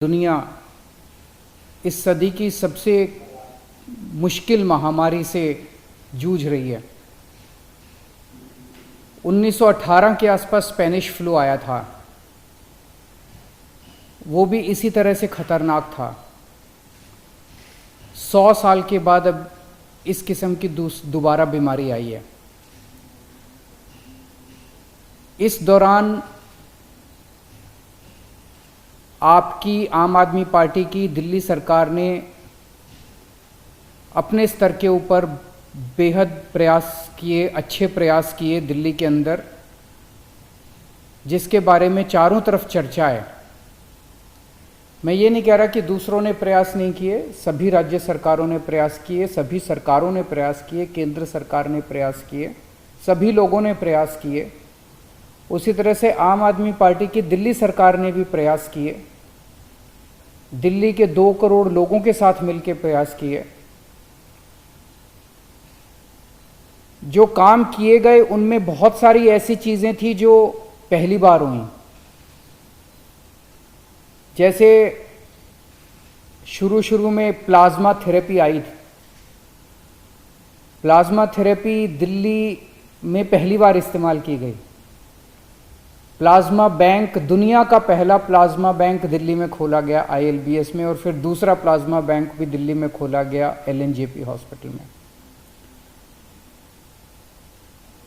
दुनिया इस सदी की सबसे मुश्किल महामारी से जूझ रही है। 1918 के आसपास स्पेनिश फ्लू आया था, वो भी इसी तरह से खतरनाक था। 100 साल के बाद अब इस किस्म की दोबारा बीमारी आई है। इस दौरान आपकी आम आदमी पार्टी की दिल्ली सरकार ने अपने स्तर के ऊपर बेहद प्रयास किए, अच्छे प्रयास किए दिल्ली के अंदर, जिसके बारे में चारों तरफ चर्चा है। मैं ये नहीं कह रहा कि दूसरों ने प्रयास नहीं किए, सभी राज्य सरकारों ने प्रयास किए, सभी सरकारों ने प्रयास किए, केंद्र सरकार ने प्रयास किए, सभी लोगों ने प्रयास किए। उसी तरह से आम आदमी पार्टी की दिल्ली सरकार ने भी प्रयास किए, दिल्ली के 2 करोड़ लोगों के साथ मिलकर प्रयास किए। जो काम किए गए उनमें बहुत सारी ऐसी चीजें थी जो पहली बार हुई। जैसे शुरू में प्लाज्मा थेरेपी आई थी। प्लाज्मा थेरेपी दिल्ली में पहली बार इस्तेमाल की गई। प्लाज्मा बैंक, दुनिया का पहला प्लाज्मा बैंक दिल्ली में खोला गया ILBS में, और फिर दूसरा प्लाज्मा बैंक भी दिल्ली में खोला गया LNJP हॉस्पिटल में।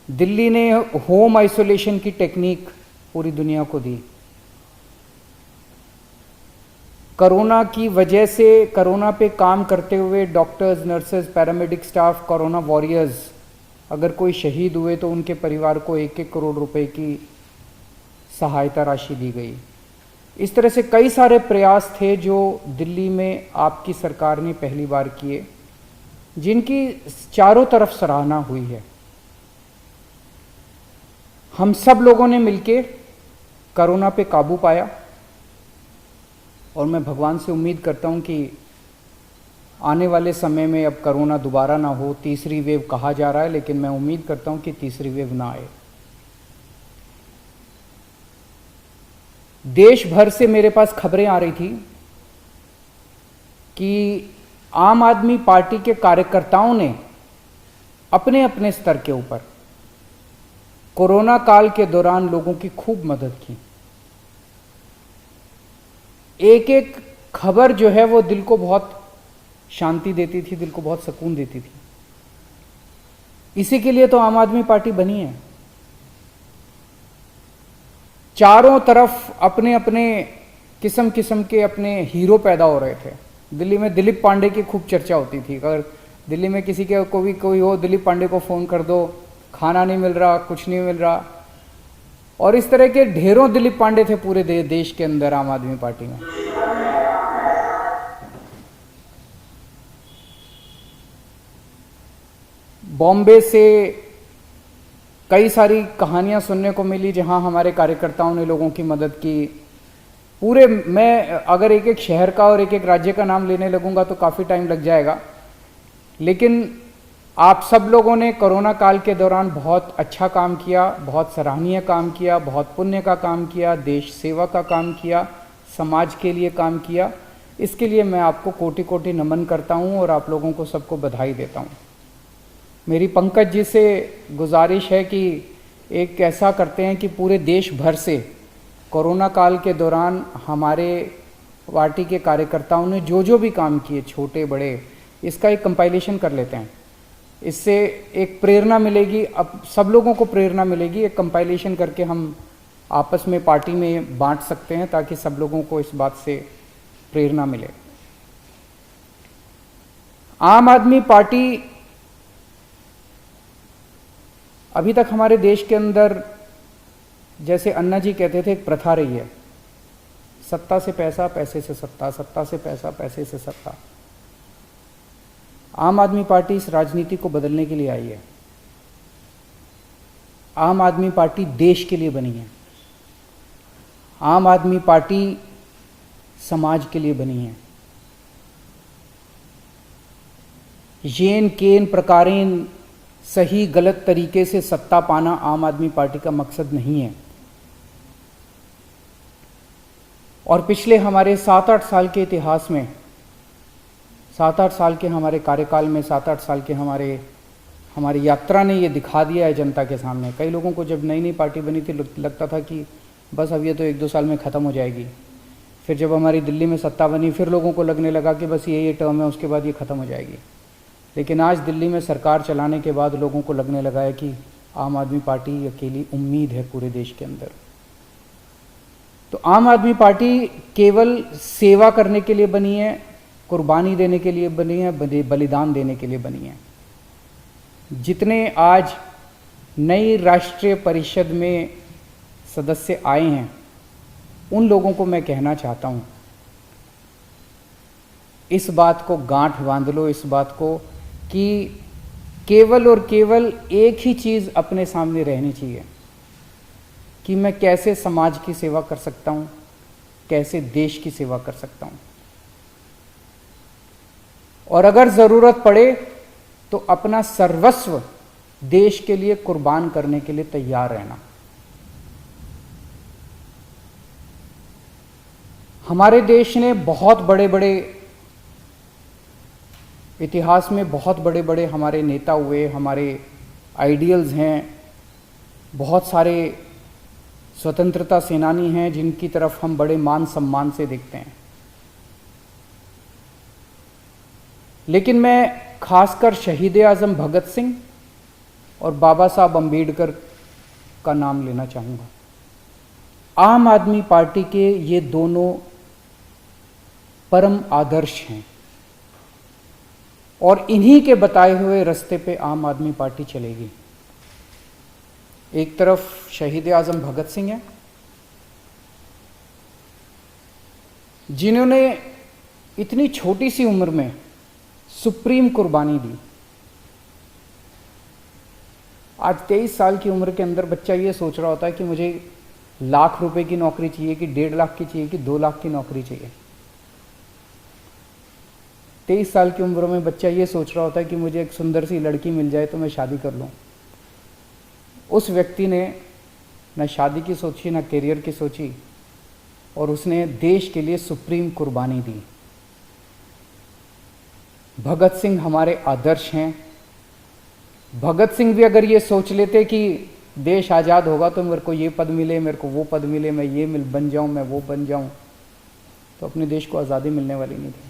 दिल्ली ने होम आइसोलेशन की टेक्निक पूरी दुनिया को दी। कोरोना की वजह से, कोरोना पे काम करते हुए doctors, nurses, paramedic staff, corona warriors, अगर कोई शहीद हुए तो उनके परिवार को 1-1 करोड़ रुपए की सहायता राशि दी गई। इस तरह से कई सारे प्रयास थे जो दिल्ली में आपकी सरकार ने पहली बार किए, जिनकी चारों तरफ सराहना हुई है। हम सब लोगों ने मिलकर कोरोना पे काबू पाया, और मैं भगवान से उम्मीद करता हूं कि आने वाले समय में अब कोरोना दोबारा ना हो। तीसरी वेव कहा जा रहा है, लेकिन मैं उम्मीद करता हूं कि तीसरी वेव ना आए। देश भर से मेरे पास खबरें आ रही थी कि आम आदमी पार्टी के कार्यकर्ताओं ने अपने अपने स्तर के ऊपर कोरोना काल के दौरान लोगों की खूब मदद की। एक एक खबर जो है वो दिल को बहुत शांति देती थी, दिल को बहुत सुकून देती थी। इसी के लिए तो आम आदमी पार्टी बनी है। चारों तरफ अपने अपने किस्म किस्म के अपने हीरो पैदा हो रहे थे। दिल्ली में दिलीप पांडे की खूब चर्चा होती थी। अगर दिल्ली में किसी के को भी कोई हो, दिलीप पांडे को फ़ोन कर दो, खाना नहीं मिल रहा, कुछ नहीं मिल रहा। और इस तरह के ढेरों दिलीप पांडे थे पूरे देश के अंदर आम आदमी पार्टी में। बॉम्बे से कई सारी कहानियां सुनने को मिली जहां हमारे कार्यकर्ताओं ने लोगों की मदद की। पूरे, मैं अगर एक एक शहर का और एक एक राज्य का नाम लेने लगूंगा तो काफ़ी टाइम लग जाएगा, लेकिन आप सब लोगों ने कोरोना काल के दौरान बहुत अच्छा काम किया, बहुत सराहनीय काम किया, बहुत पुण्य का काम किया, देश सेवा का काम किया, समाज के लिए काम किया। इसके लिए मैं आपको कोटि कोटि नमन करता हूं और आप लोगों को सबको बधाई देता हूं। मेरी पंकज जी से गुजारिश है कि एक ऐसा करते हैं कि पूरे देश भर से कोरोना काल के दौरान हमारे पार्टी के कार्यकर्ताओं ने जो जो भी काम किए, छोटे बड़े, इसका एक कंपाइलेशन कर लेते हैं। इससे एक प्रेरणा मिलेगी, अब सब लोगों को प्रेरणा मिलेगी। एक कंपाइलेशन करके हम आपस में पार्टी में बांट सकते हैं ताकि सब लोगों को इस बात से प्रेरणा मिले। आम आदमी पार्टी, अभी तक हमारे देश के अंदर, जैसे अन्ना जी कहते थे, एक प्रथा रही है, सत्ता से पैसा, पैसे से सत्ता, सत्ता से पैसा, पैसे से सत्ता। आम आदमी पार्टी इस राजनीति को बदलने के लिए आई है। आम आदमी पार्टी देश के लिए बनी है। आम आदमी पार्टी समाज के लिए बनी है। येन केन प्रकारेण सही गलत तरीके से सत्ता पाना आम आदमी पार्टी का मकसद नहीं है। और पिछले हमारे 7-8 साल के इतिहास में, 7-8 साल के हमारे कार्यकाल में, 7-8 साल के हमारी यात्रा ने ये दिखा दिया है जनता के सामने। कई लोगों को जब नई नई पार्टी बनी थी लगता था कि बस अब ये तो 1-2 साल में ख़त्म हो जाएगी। फिर जब हमारी दिल्ली में सत्ता बनी फिर लोगों को लगने लगा कि बस ये टर्म है, उसके बाद ये ख़त्म हो जाएगी। लेकिन आज दिल्ली में सरकार चलाने के बाद लोगों को लगने लगा है कि आम आदमी पार्टी अकेली उम्मीद है पूरे देश के अंदर। तो आम आदमी पार्टी केवल सेवा करने के लिए बनी है, कुर्बानी देने के लिए बनी है, बलिदान देने के लिए बनी है। जितने आज नई राष्ट्रीय परिषद में सदस्य आए हैं उन लोगों को मैं कहना चाहता हूं, इस बात को गांठ बांध लो, इस बात को कि केवल और केवल एक ही चीज़ अपने सामने रहनी चाहिए कि मैं कैसे समाज की सेवा कर सकता हूं, कैसे देश की सेवा कर सकता हूं, और अगर ज़रूरत पड़े तो अपना सर्वस्व देश के लिए कुर्बान करने के लिए तैयार रहना। हमारे देश ने बहुत बड़े बड़े इतिहास में बहुत बड़े बड़े हमारे नेता हुए, हमारे आइडियल्स हैं, बहुत सारे स्वतंत्रता सेनानी हैं जिनकी तरफ हम बड़े मान सम्मान से देखते हैं। लेकिन मैं खासकर शहीद आज़म भगत सिंह और बाबा साहब अम्बेडकर का नाम लेना चाहूँगा। आम आदमी पार्टी के ये दोनों परम आदर्श हैं और इन्हीं के बताए हुए रास्ते पे आम आदमी पार्टी चलेगी। एक तरफ शहीद आज़म भगत सिंह हैं जिन्होंने इतनी छोटी सी उम्र में सुप्रीम कुर्बानी दी। आज 23 साल की उम्र के अंदर बच्चा ये सोच रहा होता है कि मुझे लाख रुपए की नौकरी चाहिए कि 1.5 लाख की चाहिए कि 2 लाख की नौकरी चाहिए। 23 साल की उम्र में बच्चा ये सोच रहा होता है कि मुझे एक सुंदर सी लड़की मिल जाए तो मैं शादी कर लूँ। उस व्यक्ति ने न शादी की सोची, न करियर की सोची, और उसने देश के लिए सुप्रीम कुर्बानी दी। भगत सिंह हमारे आदर्श हैं। भगत सिंह भी अगर ये सोच लेते कि देश आज़ाद होगा तो मेरे को ये पद मिले, मेरे को वो पद मिले, मैं ये बन जाऊं, मैं वो बन जाऊं, तो अपने देश को आज़ादी मिलने वाली नहीं थी।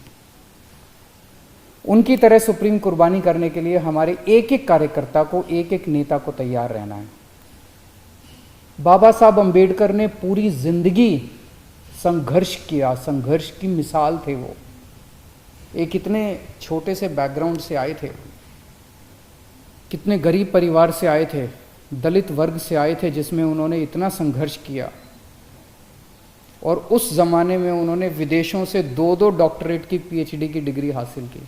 उनकी तरह सुप्रीम कुर्बानी करने के लिए हमारे एक एक कार्यकर्ता को, एक एक नेता को तैयार रहना है। बाबा साहब अम्बेडकर ने पूरी जिंदगी संघर्ष किया, संघर्ष की मिसाल थे वो। एक इतने छोटे से बैकग्राउंड से आए थे, कितने गरीब परिवार से आए थे, दलित वर्ग से आए थे, जिसमें उन्होंने इतना संघर्ष किया और उस ज़माने में उन्होंने विदेशों से 2-2 डॉक्टरेट की पीएचडी की डिग्री हासिल की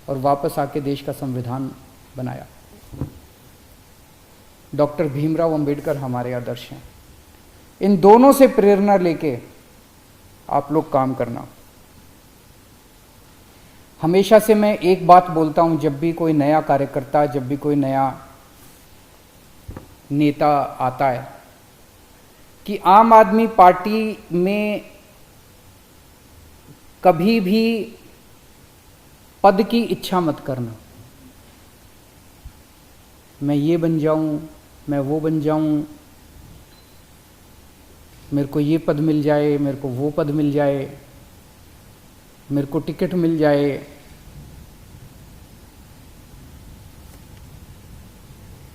और वापस आके देश का संविधान बनाया। डॉक्टर भीमराव अंबेडकर हमारे आदर्श हैं। इन दोनों से प्रेरणा लेके आप लोग काम करना। हमेशा से मैं एक बात बोलता हूं, जब भी कोई नया कार्यकर्ता, जब भी कोई नया नेता आता है, कि आम आदमी पार्टी में कभी भी पद की इच्छा मत करना। मैं ये बन जाऊं, मैं वो बन जाऊं, मेरे को ये पद मिल जाए, मेरे को वो पद मिल जाए, मेरे को टिकट मिल जाए।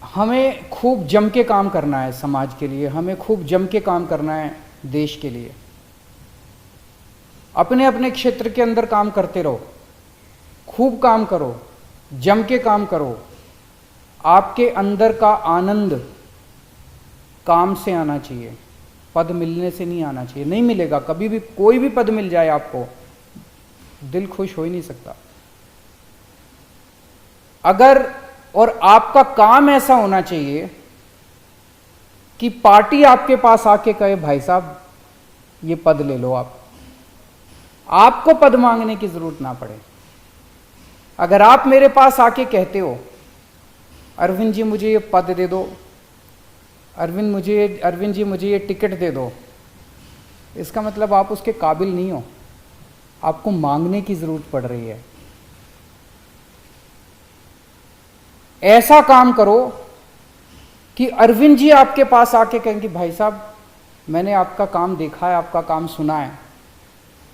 हमें खूब जम के काम करना है समाज के लिए, हमें खूब जम के काम करना है देश के लिए। अपने अपने क्षेत्र के अंदर काम करते रहो, खूब काम करो, जम के काम करो। आपके अंदर का आनंद काम से आना चाहिए, पद मिलने से नहीं आना चाहिए। नहीं मिलेगा कभी भी, कोई भी पद मिल जाए आपको, दिल खुश हो ही नहीं सकता। अगर, और आपका काम ऐसा होना चाहिए कि पार्टी आपके पास आके कहे भाई साहब ये पद ले लो, आपको पद मांगने की जरूरत ना पड़े। अगर आप मेरे पास आके कहते हो अरविंद जी मुझे ये पद दे दो, अरविंद जी मुझे ये टिकट दे दो, इसका मतलब आप उसके काबिल नहीं हो, आपको मांगने की जरूरत पड़ रही है। ऐसा काम करो कि अरविंद जी आपके पास आके कहें कि भाई साहब मैंने आपका काम देखा है, आपका काम सुना है,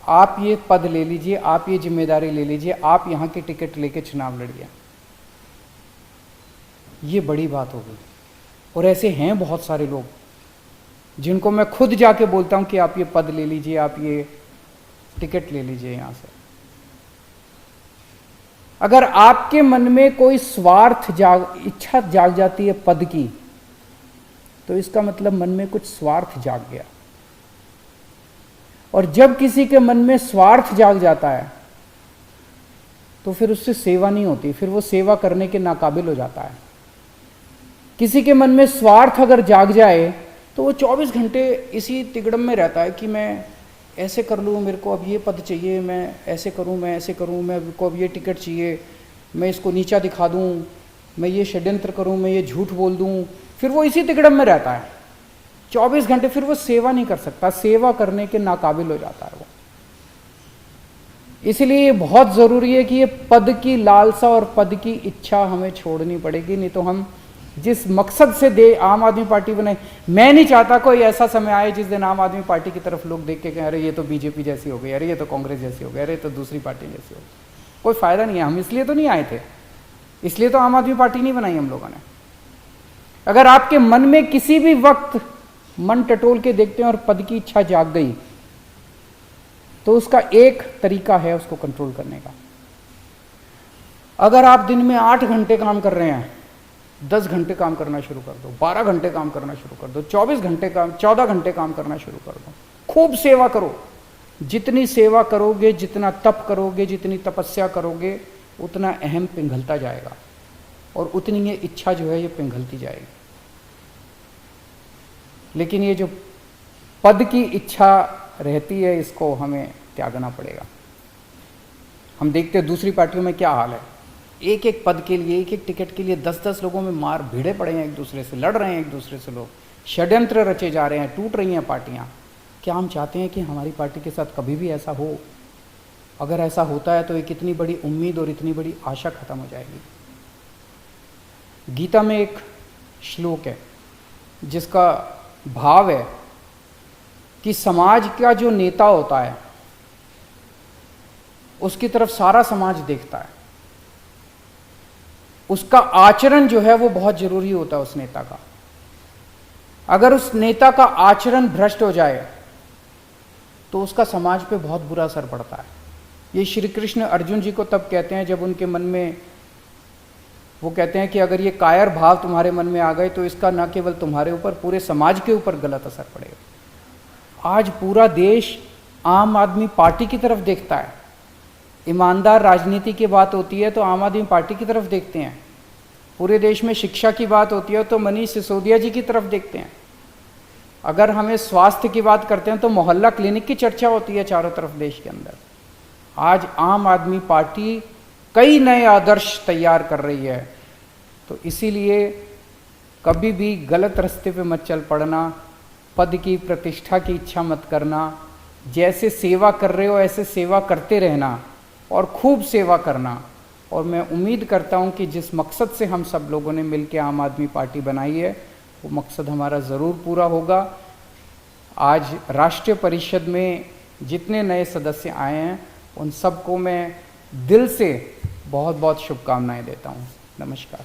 आप ये पद ले लीजिए, आप ये जिम्मेदारी ले लीजिए, आप यहां की टिकट लेके चुनाव लड़िए। ये बड़ी बात होगी। और ऐसे हैं बहुत सारे लोग जिनको मैं खुद जाके बोलता हूं कि आप ये पद ले लीजिए, आप ये टिकट ले लीजिए यहां से। अगर आपके मन में कोई इच्छा जाग जाती है पद की, तो इसका मतलब मन में कुछ स्वार्थ जाग गया। और जब किसी के मन में स्वार्थ जाग जाता है तो फिर उससे सेवा नहीं होती, फिर वो सेवा करने के नाकाबिल हो जाता है। किसी के मन में स्वार्थ अगर जाग जाए तो वो 24 घंटे इसी तिगड़म में रहता है कि मैं ऐसे कर लूँ, मेरे को अब ये पद चाहिए, मैं ऐसे करूँ, मैं ऐसे करूँ, मेरे को अब ये टिकट चाहिए, मैं इसको नीचा दिखा दूँ, मैं ये षड्यंत्र करूँ, मैं ये झूठ बोल दूँ। फिर वो इसी तिगड़म में रहता है 24 घंटे, फिर वो सेवा नहीं कर सकता, सेवा करने के नाकाबिल हो जाता है वो। इसलिए ये बहुत ज़रूरी है कि ये पद की लालसा और पद की इच्छा हमें छोड़नी पड़ेगी, नहीं तो हम जिस मकसद से आम आदमी पार्टी बनाई, मैं नहीं चाहता कोई ऐसा समय आए जिस दिन आम आदमी पार्टी की तरफ लोग देख के कहें अरे ये तो बीजेपी जैसी हो गई, अरे ये तो कांग्रेस जैसी हो गई, अरे ये तो दूसरी पार्टी जैसी हो गई। कोई फायदा नहीं है, हम इसलिए तो नहीं आए थे, इसलिए तो आम आदमी पार्टी नहीं बनाई हम लोगों ने। अगर आपके मन में किसी भी वक्त मन टटोल के देखते हैं और पद की इच्छा जाग गई, तो उसका एक तरीका है उसको कंट्रोल करने का। अगर आप दिन में 8 घंटे काम कर रहे हैं, 10 घंटे काम करना शुरू कर दो, 12 घंटे काम करना शुरू कर दो, 14 घंटे काम करना शुरू कर दो। खूब सेवा करो, जितनी सेवा करोगे, जितना तप करोगे, जितनी तपस्या करोगे, उतना अहम पिघलता जाएगा और उतनी ये इच्छा जो है ये पिघलती जाएगी। लेकिन ये जो पद की इच्छा रहती है, इसको हमें त्यागना पड़ेगा। हम देखते हैं दूसरी पार्टियों में क्या हाल है, एक एक पद के लिए, एक एक टिकट के लिए 10-10 लोगों में मार भिड़े पड़े हैं, एक दूसरे से लड़ रहे हैं, एक दूसरे से लोग षड्यंत्र रचे जा रहे हैं, टूट रही हैं पार्टियां। क्या हम चाहते हैं कि हमारी पार्टी के साथ कभी भी ऐसा हो? अगर ऐसा होता है तो एक इतनी बड़ी उम्मीद और इतनी बड़ी आशा खत्म हो जाएगी। गीता में एक श्लोक है जिसका भाव है कि समाज का जो नेता होता है उसकी तरफ सारा समाज देखता है, उसका आचरण जो है वो बहुत जरूरी होता है उस नेता का। अगर उस नेता का आचरण भ्रष्ट हो जाए तो उसका समाज पे बहुत बुरा असर पड़ता है। ये श्री कृष्ण अर्जुन जी को तब कहते हैं जब उनके मन में, वो कहते हैं कि अगर ये कायर भाव तुम्हारे मन में आ गए तो इसका न केवल तुम्हारे ऊपर, पूरे समाज के ऊपर गलत असर पड़ेगा। आज पूरा देश आम आदमी पार्टी की तरफ देखता है। ईमानदार राजनीति की बात होती है तो आम आदमी पार्टी की तरफ देखते हैं। पूरे देश में शिक्षा की बात होती है तो मनीष सिसोदिया जी की तरफ देखते हैं। अगर हमें स्वास्थ्य की बात करते हैं तो मोहल्ला क्लिनिक की चर्चा होती है चारों तरफ देश के अंदर। आज आम आदमी पार्टी कई नए आदर्श तैयार कर रही है, तो इसीलिए कभी भी गलत रास्ते पे मत चल पड़ना, पद की प्रतिष्ठा की इच्छा मत करना। जैसे सेवा कर रहे हो ऐसे सेवा करते रहना और खूब सेवा करना। और मैं उम्मीद करता हूं कि जिस मकसद से हम सब लोगों ने मिलकर आम आदमी पार्टी बनाई है वो मकसद हमारा ज़रूर पूरा होगा। आज राष्ट्रीय परिषद में जितने नए सदस्य आए हैं उन सबको मैं दिल से बहुत बहुत शुभकामनाएं देता हूं। नमस्कार।